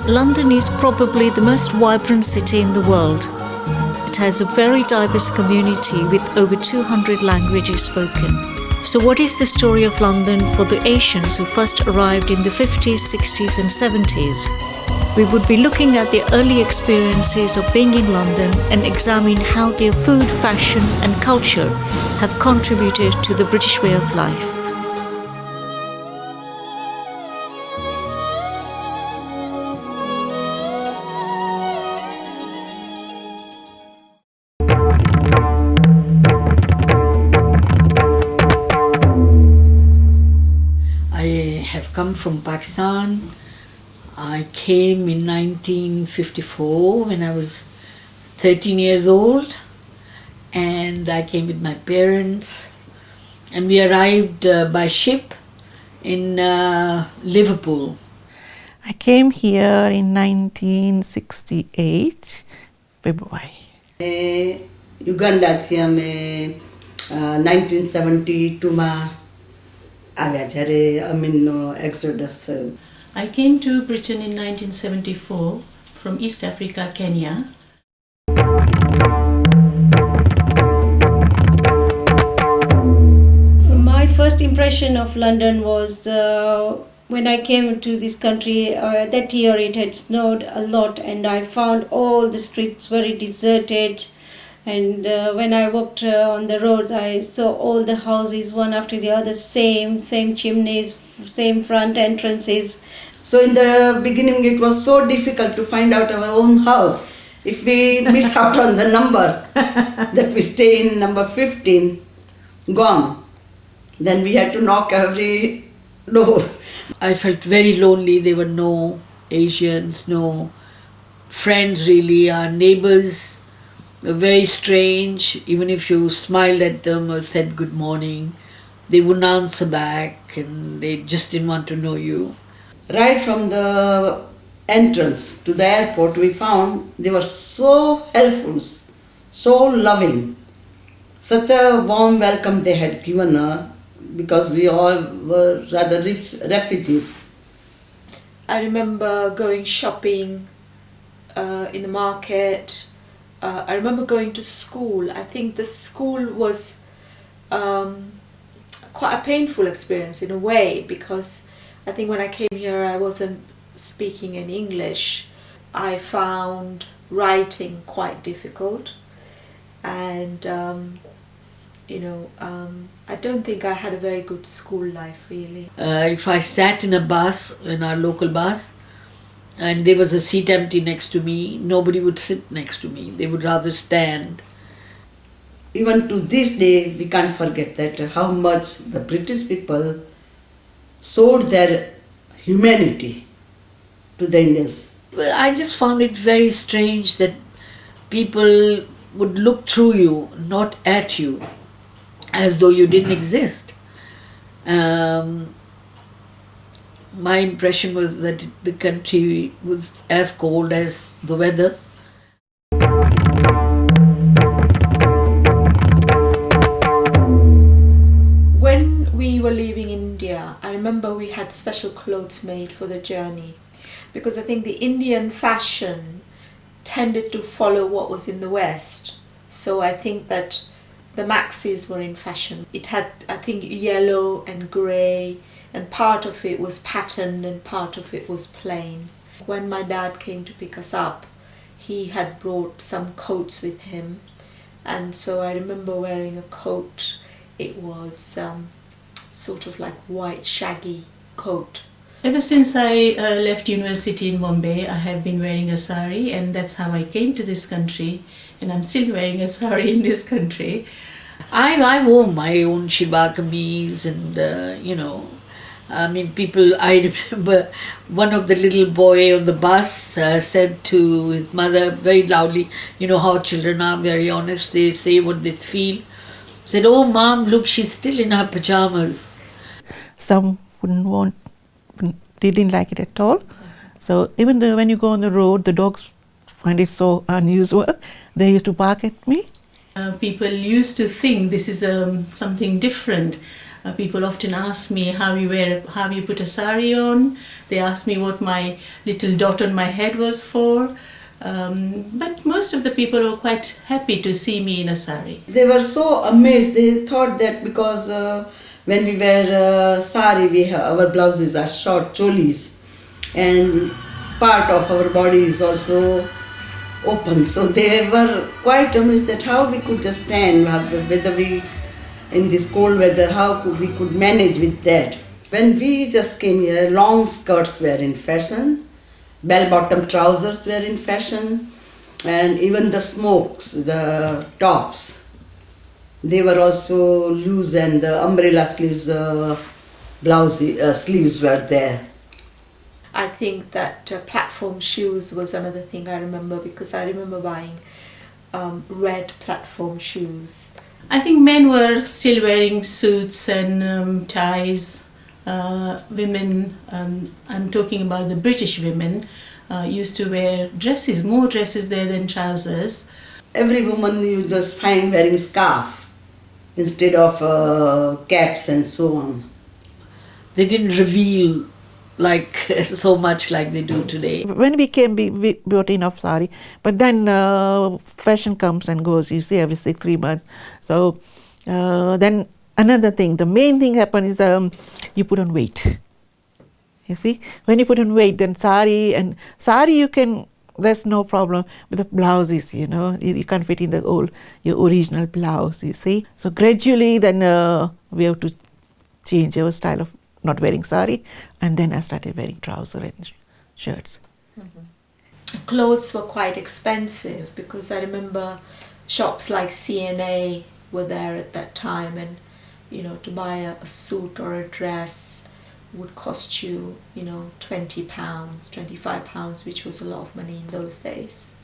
London is probably the most vibrant city in the world. It has a very diverse community with over 200 languages spoken. So what is the story of London for the Asians who first arrived in the 50s, 60s and 70s? We would be looking at the early experiences of being in London and examine how their food, fashion and culture have contributed to the British way of life. I have come from Pakistan. I came in 1954 when I was 13 years old, and I came with my parents, and we arrived by ship in Liverpool. I came here in 1968, February. Uganda થી અમે 1972 માં આવ્યા જ્યારે અમીનનો એક્સોડસ થયો. I came to Britain in 1974 from East Africa, Kenya. My first impression of London was when I came to this country. That year it had snowed a lot and I found all the streets very deserted. And when I walked on the roads, I saw all the houses one after the other, same chimneys, same front entrances. So in the beginning it was so difficult to find out our own house. If we miss out on the number that we stay in number 15, gone, then we had to knock every door. I felt very lonely. There were no Asians, no friends really. Our neighbors were very strange. Even if you smiled at them or said good morning, they wouldn't answer back and they just didn't want to know you. Right from the entrance to the airport, we found they were so helpful, so loving. Such a warm welcome they had given her, because we all were rather refugees. I remember going shopping in the market. I remember going to school. I think the school was quite a painful experience in a way, because I think when I came here I wasn't speaking any English. I found writing quite difficult, and I don't think I had a very good school life really. If I sat in a bus, in our local bus, and there was a seat empty next to me, nobody would sit next to me. They would rather stand. Even to this day, we can't forget that how much the British people showed their humanity to the Indians. Well, I just found it very strange that people would look through you, not at you, as though you didn't exist. My impression was that the country was as cold as the weather. When we were leaving India, I remember we had special clothes made for the journey, because I think the Indian fashion tended to follow what was in the West. So I think that the maxis were in fashion. It had, I think, yellow and grey, and part of it was patterned and part of it was plain. When my dad came to pick us up, he had brought some coats with him, and so I remember wearing a coat. It was sort of like white shaggy coat. Ever since I left university in Bombay, I have been wearing a sari, and that's how I came to this country, and I'm still wearing a sari in this country. I wore my own Shiba kameez and, I remember one of the little boy on the bus said to his mother very loudly, you know how children are, very honest, they say what they feel. Said, "Oh mom, look, she's still in her pajamas." Some didn't like it at all. So even though when you go on the road, the dogs find it so unusual. They used to bark at me. People used to think this is something different. People often ask me how you put a sari on. They ask me what my little dot on my head was for. But most of the people were quite happy to see me in a sari. They were so amazed. They thought that because when we wear sari, our blouses are short cholis, and part of our body is also open. So they were quite amazed that how we could just stand, whether we in this cold weather, how we could manage with that. When we just came here, long skirts were in fashion, bell-bottom trousers were in fashion, and even the smokes, the tops, they were also loose, and the umbrella sleeves, sleeves were there. I think that platform shoes was another thing I remember, because I remember buying red platform shoes. I think men were still wearing suits and ties. Women, I'm talking about the British women, used to wear dresses, more dresses there than trousers. Every woman you just find wearing scarf instead of caps and so on. They didn't reveal like so much like they do today. When we came, we bought enough sari, but then fashion comes and goes, you see, every 3 months. So then another thing, the main thing happen is you put on weight. You see, when you put on weight, then sari you can, there's no problem with the blouses, you can't fit in your original blouse, you see. So gradually then we have to change our style of not wearing sari, and then I started wearing trousers and shirts. Mm-hmm. Clothes were quite expensive, because I remember shops like CNA were there at that time, and to buy a suit or a dress would cost you, £20, £25, which was a lot of money in those days.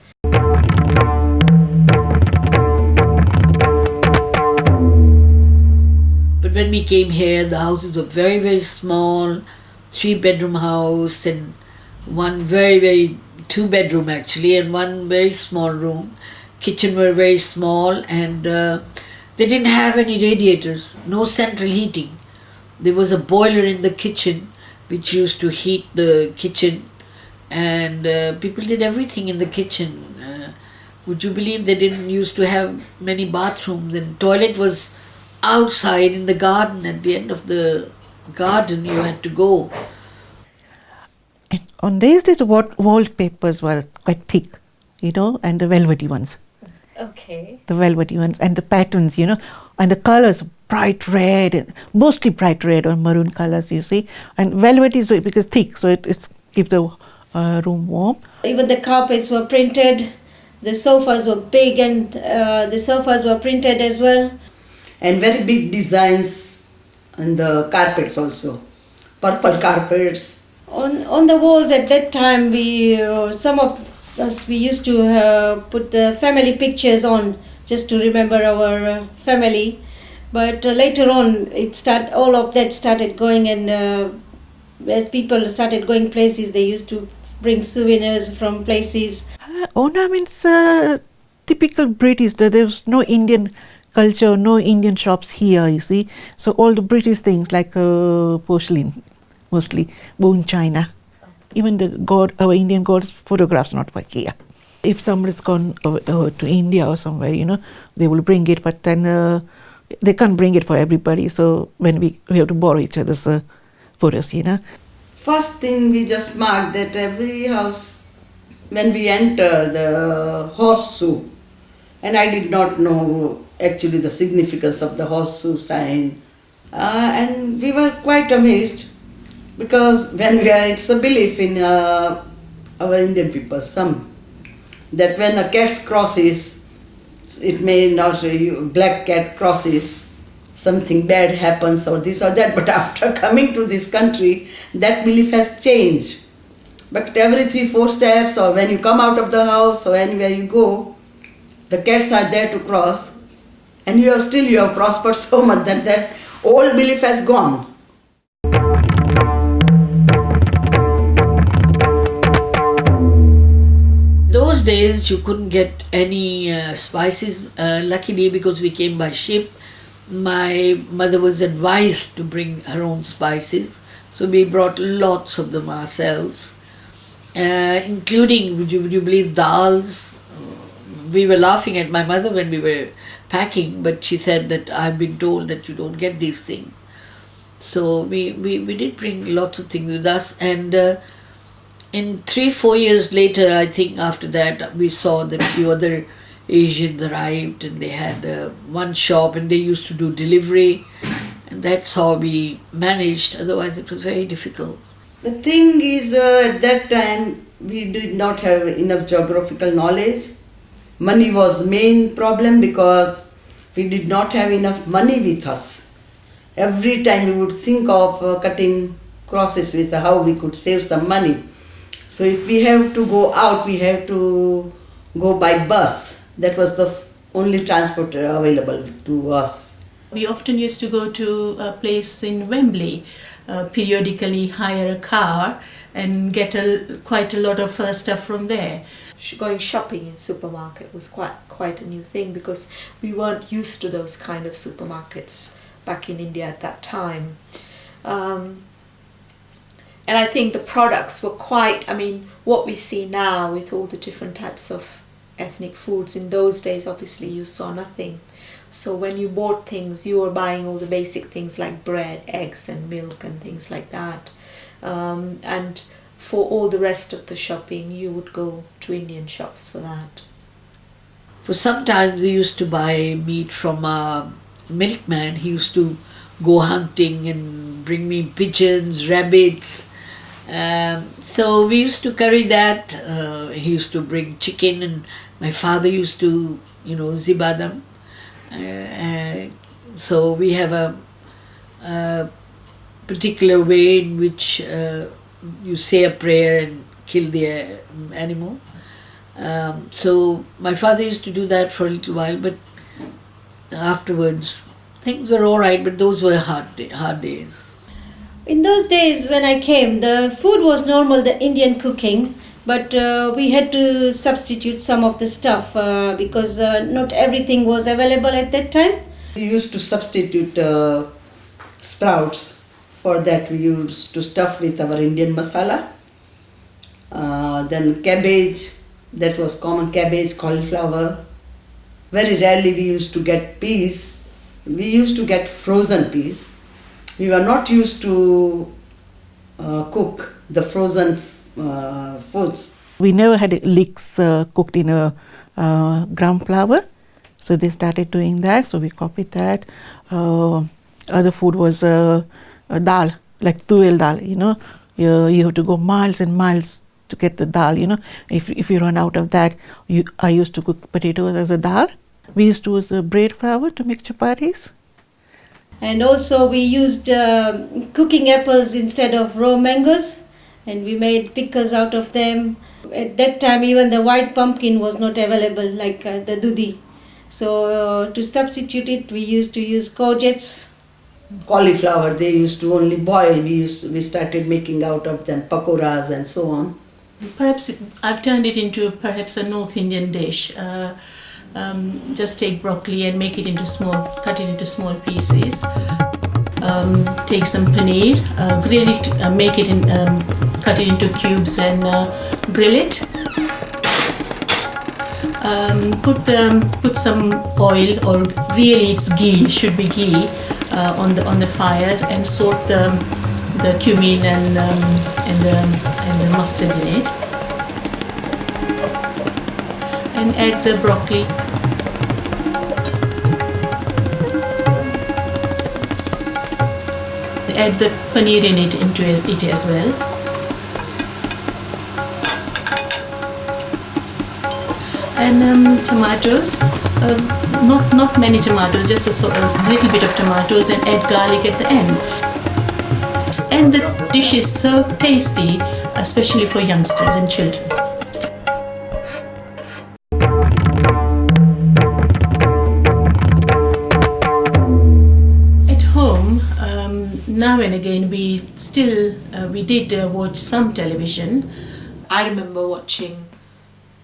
But when we came here, the houses were very, very small, 3-bedroom house, and one very, very 2-bedroom actually, and one very small room. Kitchen were very small, and they didn't have any radiators, no central heating. There was a boiler in the kitchen which used to heat the kitchen, and people did everything in the kitchen. Would you believe they didn't used to have many bathrooms, and toilet was outside in the garden. At the end of the garden you had to go. And on these days, wallpapers were quite thick, and the velvety ones. Okay. The velvety ones and the patterns, and the colors, bright red, mostly bright red or maroon colors, you see. And velvet is because thick, so it keeps the room warm. Even the carpets were printed, the sofas were big, and the sofas were printed as well. And very big designs on the carpets also, purple carpets. On the walls at that time, some of us, we used to put the family pictures on just to remember our family. But later on, all of that started going, and as people started going places, they used to bring souvenirs from places. Ornaments, typical British. There was no Indian culture, no Indian shops here, you see. So all the British things like porcelain, mostly bone china. Even our Indian gods photographs not work here. If somebody's gone over to India or somewhere, they will bring it, but then they can't bring it for everybody. So when we have to borrow each other's photos, First thing we just marked that every house, when we enter the horseshoe, and I did not know actually the significance of the horseshoe sign, and we were quite amazed, because it's a belief in our Indian people, that when a cat crosses, it may not, black cat crosses, something bad happens or this or that, but after coming to this country, that belief has changed. But every 3-4 steps, or when you come out of the house or anywhere you go, the cats are there to cross, and you have prospered so much that old belief has gone. Those days you couldn't get any spices, luckily, because we came by ship. my mother was advised to bring her own spices, so we brought lots of them ourselves, including, would you believe, dals. We were laughing at my mother when we were packing, but she said that I've been told that you don't get these things. So we did bring lots of things with us, and in 3-4 years later, I think after that, we saw that few other Asians arrived, and they had one shop, and they used to do delivery, and that's how we managed. Otherwise, it was very difficult. The thing is, at that time, we did not have enough geographical knowledge. Money was main problem because we did not have enough money with us. Every time we would think of cutting crosses with how we could save some money. So if we have to go out, we have to go by bus. That was the only transport available to us. We often used to go to a place in Wembley, periodically hire a car and get quite a lot of stuff from there. Going shopping in supermarket was quite a new thing because we weren't used to those kind of supermarkets back in India at that time. And I think the products were what we see now with all the different types of ethnic foods, in those days obviously you saw nothing. So when you bought things, you were buying all the basic things like bread, eggs and milk and things like that. And for all the rest of the shopping, you would go to Indian shops for that. For sometimes we used to buy meat from a milkman. He used to go hunting and bring me pigeons, rabbits. So we used to carry that. He used to bring chicken, and my father used to, ziba them. So we have a particular way in which you say a prayer and kill the animal. So my father used to do that for a little while, but afterwards things were all right, but those were hard days. In those days when I came, the food was normal, the Indian cooking, but we had to substitute some of the stuff because not everything was available at that time. We used to substitute sprouts. For that, we used to stuff with our Indian masala. Then cabbage, that was common, cabbage, cauliflower. Very rarely we used to get peas. We used to get frozen peas. We were not used to cook the frozen foods. We never had leeks cooked in a gram flour, so they started doing that, so we copied that. Other food was dal, like tuel dal, you have to go miles and miles to get the dal, if you run out of that. I used to cook potatoes as a dal. We used to use bread flour to make chapatis. And also we used cooking apples instead of raw mangoes, and we made pickles out of them. At that time even the white pumpkin was not available like the dudi. So to substitute it, we used to use courgettes. Cauliflower, they used to only boil. We started making out of them pakoras and so on. Perhaps I've turned it into perhaps a North Indian dish. Just take broccoli and cut it into small pieces. Take some paneer, grill it, cut it into cubes and grill it. Put some oil, or really it's ghee, should be ghee, on the fire, and salt the cumin and the mustard in it, and add the broccoli. Add the paneer into it as well. And tomatoes, not many tomatoes, just a little bit of tomatoes, and add garlic at the end. And the dish is so tasty, especially for youngsters and children. At home, now and again we did watch some television. I remember watching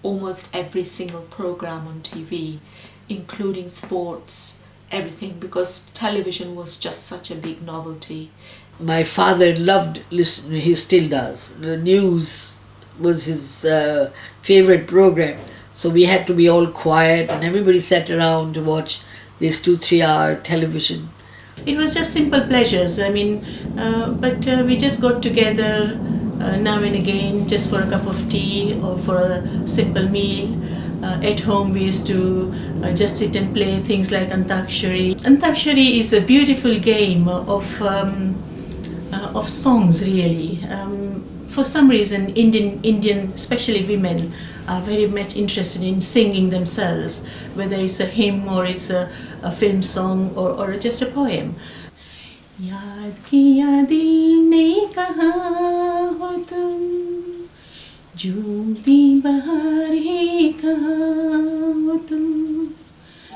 almost every single program on TV, including sports, everything, because television was just such a big novelty. My father loved listening, he still does. The news was his favorite program. So we had to be all quiet and everybody sat around to watch this 2-3 hour television. It was just simple pleasures. I mean, but we just got together now and again just for a cup of tea or for a simple meal. At home we used to just sit and play things like Antakshari. Antakshari is a beautiful game of songs, really. For some reason, Indian, especially women, are very much interested in singing themselves, whether it's a hymn or it's a film song or just a poem. याद किया दिल ने कहा हो तुम, झूमती बहारें कहाँ हो तुम,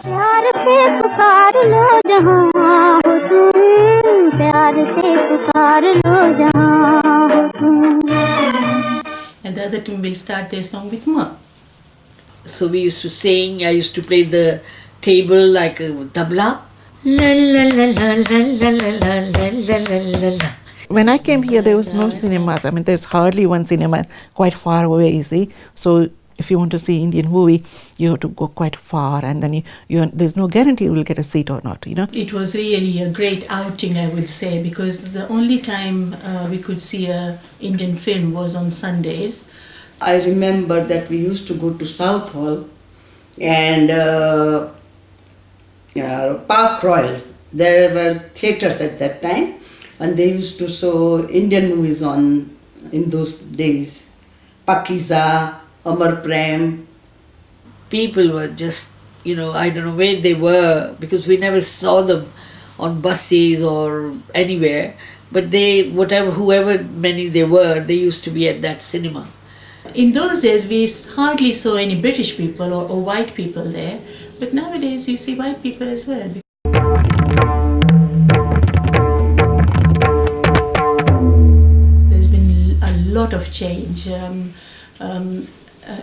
प्यार से पुकार लो जहाँ हो तुम, प्यार से पुकार लो जहाँ हो तुम. And the other team will start their song with Ma. So we used to sing, I used to play the table like a tabla. La la la la la la la la la la la. When I came here, there was no cinemas. I mean, there's hardly one cinema quite far away, you see. So if you want to see Indian movie, you have to go quite far, and then there's no guarantee you will get a seat or not, you know. It was really a great outing, I would say, because the only time we could see a Indian film was on Sundays. I remember that we used to go to South Hall and Park Royal. There were theatres at that time, and they used to show Indian movies in those days. Pakiza, Amar Prem. People were just, I don't know where they were because we never saw them on buses or anywhere. But whoever many they were, they used to be at that cinema. In those days, we hardly saw any British people or white people there. But nowadays, you see white people as well. There's been a lot of change.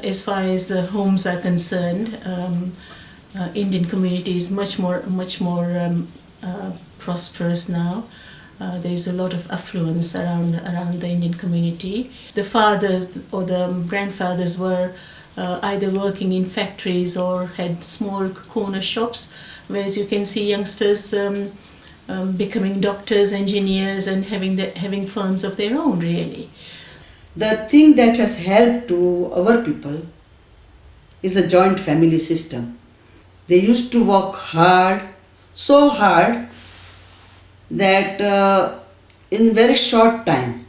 As far as homes are concerned, Indian community is much more prosperous now. There is a lot of affluence around the Indian community. The fathers or the grandfathers were either working in factories or had small corner shops, whereas you can see youngsters becoming doctors, engineers, and having firms of their own, really. The thing that has helped to our people is a joint family system. They used to work hard, so hard, that in very short time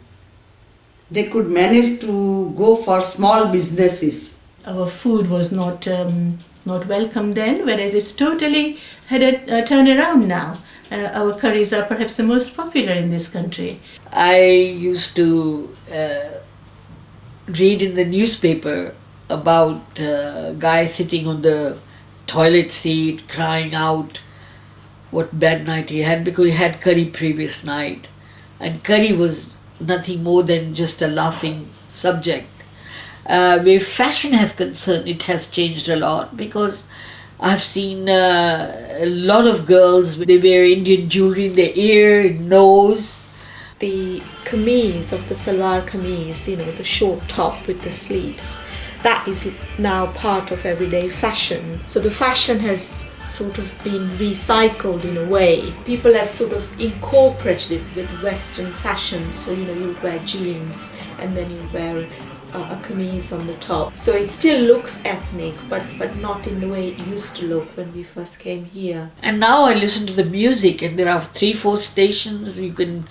they could manage to go for small businesses. Our food was not welcome then, whereas it's totally had a turnaround now. Our curries are perhaps the most popular in this country. I used to read in the newspaper about a guy sitting on the toilet seat crying out what bad night he had because he had curry previous night, and curry was nothing more than just a laughing subject. Where fashion has concerned, it has changed a lot because I've seen a lot of girls, they wear Indian jewelry in their ear, nose. The kameez of the salwar kameez, the short top with the sleeves, that is now part of everyday fashion. So the fashion has sort of been recycled in a way. People have sort of incorporated it with Western fashion. So, you wear jeans and then you wear a kameez on the top. So it still looks ethnic, but not in the way it used to look when we first came here. And now I listen to the music and there are 3-4 stations you can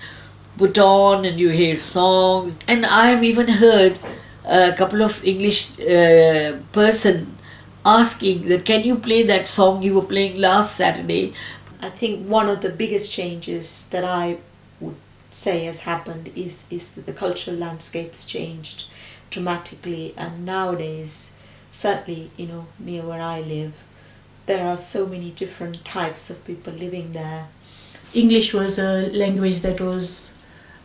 put on and you hear songs. And I've even heard a couple of English person asking that, can you play that song you were playing last Saturday? I think one of the biggest changes that I would say has happened is that the cultural landscape's changed dramatically, and nowadays, certainly, near where I live, there are so many different types of people living there. English was a language that was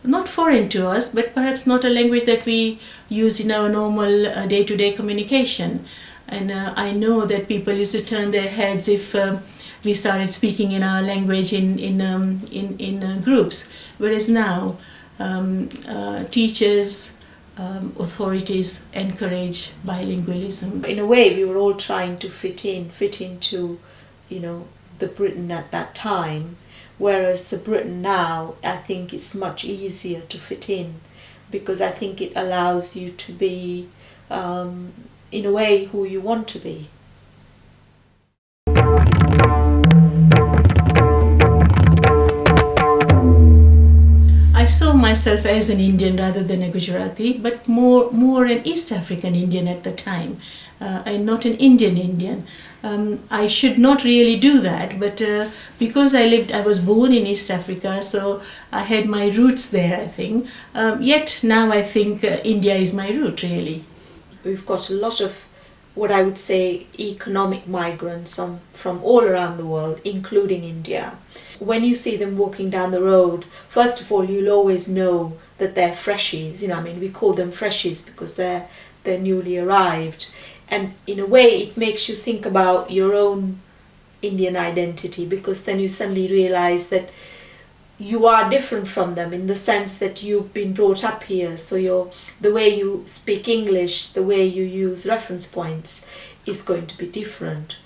not foreign to us, but perhaps not a language that we use in our normal day-to-day communication. And I know that people used to turn their heads if we started speaking in our language in groups. Whereas now, teachers, authorities encourage bilingualism. In a way, we were all trying to fit into, the Britain at that time. Whereas the Britain now, I think it's much easier to fit in, because I think it allows you to be, in a way, who you want to be. I saw myself as an Indian rather than a Gujarati, but more an East African Indian at the time, and not an Indian. I should not really do that, but because I was born in East Africa, so I had my roots there, I think. Yet now I think India is my root, really. We've got a lot of what I would say economic migrants from all around the world, including India. When you see them walking down the road, first of all, you'll always know that they're freshies. We call them freshies because they're newly arrived. And in a way, it makes you think about your own Indian identity, because then you suddenly realize that you are different from them in the sense that you've been brought up here. So the way you speak English, the way you use reference points is going to be different.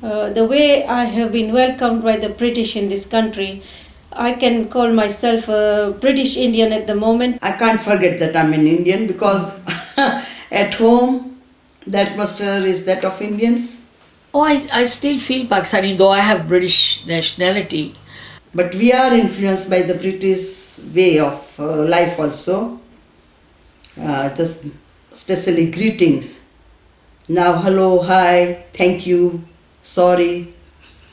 The way I have been welcomed by the British in this country, I can call myself a British Indian at the moment. I can't forget that I'm an Indian, because at home the atmosphere is that of Indians. I still feel Pakistani, though I have British nationality. But we are influenced by the British way of life also. Just especially greetings. Now hello, hi, thank you, sorry.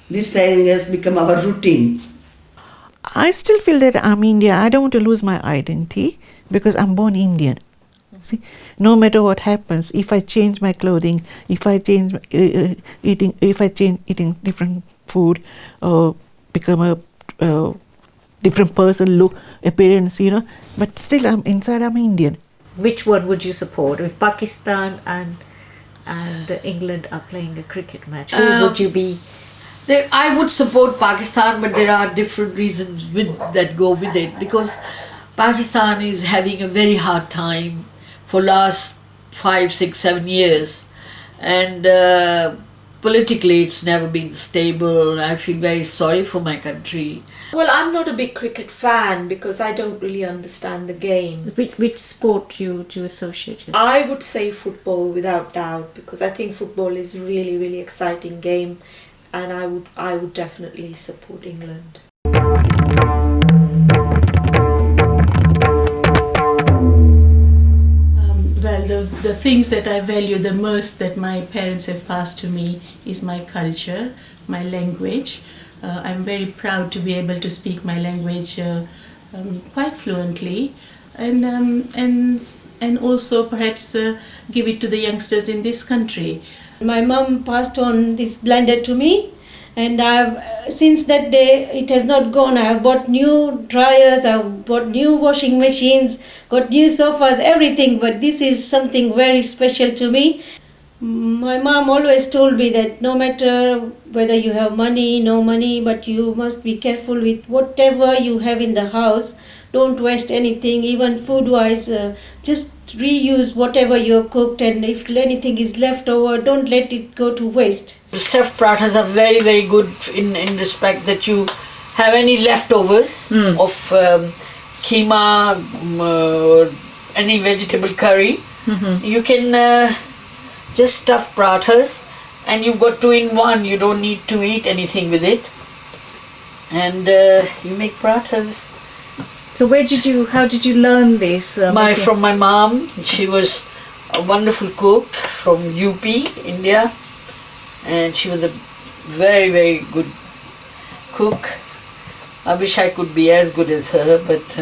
This thing has become our routine. I still feel that I'm Indian. I don't want to lose my identity because I'm born Indian. See, no matter what happens, if I change my clothing, if I change eating different food, or become a different person, look, appearance, but still I'm Indian. Which one would you support? If Pakistan and England are playing a cricket match, who would you be? I would support Pakistan, but there are different reasons that go with it, because Pakistan is having a very hard time for last 5, 6, 7 years, and politically it's never been stable. I feel very sorry for my country. Well, I'm not a big cricket fan because I don't really understand the game. Which sport do you associate with? I would say football without doubt, because I think football is a really, really exciting game, and I would definitely support England. Well, the things that I value the most that my parents have passed to me is my culture, my language. I'm very proud to be able to speak my language quite fluently, and also perhaps give it to the youngsters in this country. My mom passed on this blender to me, and since that day it has not gone. I have bought new dryers, I have bought new washing machines, got new sofas, everything, but this is something very special to me. My mom always told me that no matter whether you have money, no money, but you must be careful with whatever you have in the house. Don't waste anything, even food-wise. Just reuse whatever you have cooked, and if anything is left over, don't let it go to waste. Stuffed parathas are very, very good in respect that you have any leftovers of keema, any vegetable curry. You can just stuff parathas, and you've got 2 in 1. You don't need to eat anything with it, and you make parathas. So how did you learn this? From my mom. She was a wonderful cook from UP, India, and she was a very, very good cook. I wish I could be as good as her, but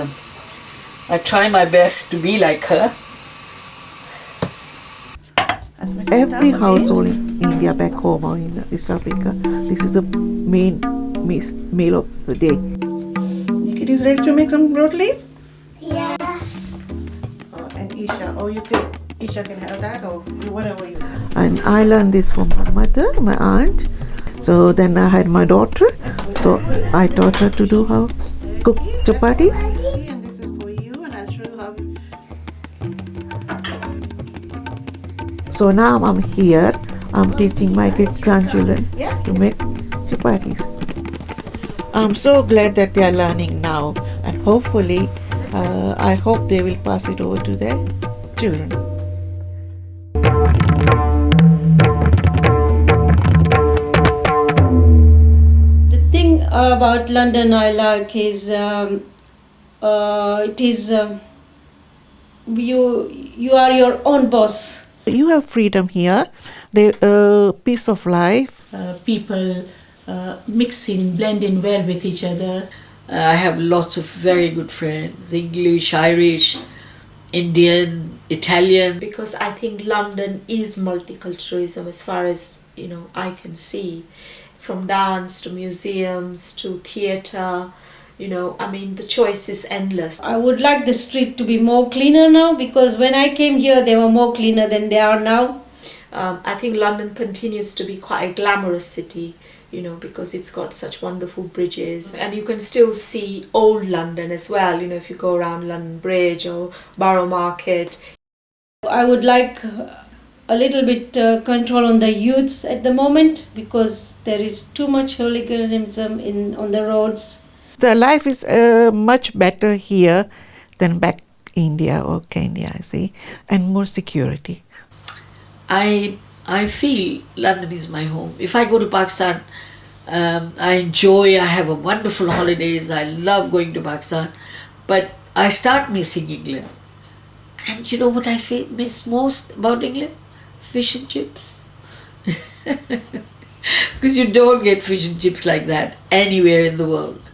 I try my best to be like her. Every household in India, back home or in East Africa, this is a main meal of the day. Nikki is ready to make some rotis? Yes. And Isha can have that, or whatever you have. And I learned this from my mother, my aunt. So then I had my daughter, so I taught her to do how cook chapatis. And this is for you, and I'll show you how. So now I'm here. I'm teaching my grandchildren to make chapatis. I'm so glad that they are learning now, and hopefully, I hope they will pass it over to their children. The thing about London I like is it is you are your own boss. You have freedom here, the peace of life. People mix in, blend in well with each other. I have lots of very good friends, English, Irish, Indian, Italian. Because I think London is multiculturalism as far as I can see, from dance to museums to theatre. The choice is endless. I would like the street to be more cleaner now, because when I came here they were more cleaner than they are now. I think London continues to be quite a glamorous city, because it's got such wonderful bridges, and you can still see old London as well, if you go around London Bridge or Borough Market. I would like a little bit control on the youths at the moment, because there is too much hooliganism on the roads. The life is much better here than back India or Kenya, I see, and more security. I feel London is my home. If I go to Pakistan, I enjoy, I have a wonderful holidays, I love going to Pakistan, but I start missing England. And you know what I miss most about England? Fish and chips. Because you don't get fish and chips like that anywhere in the world.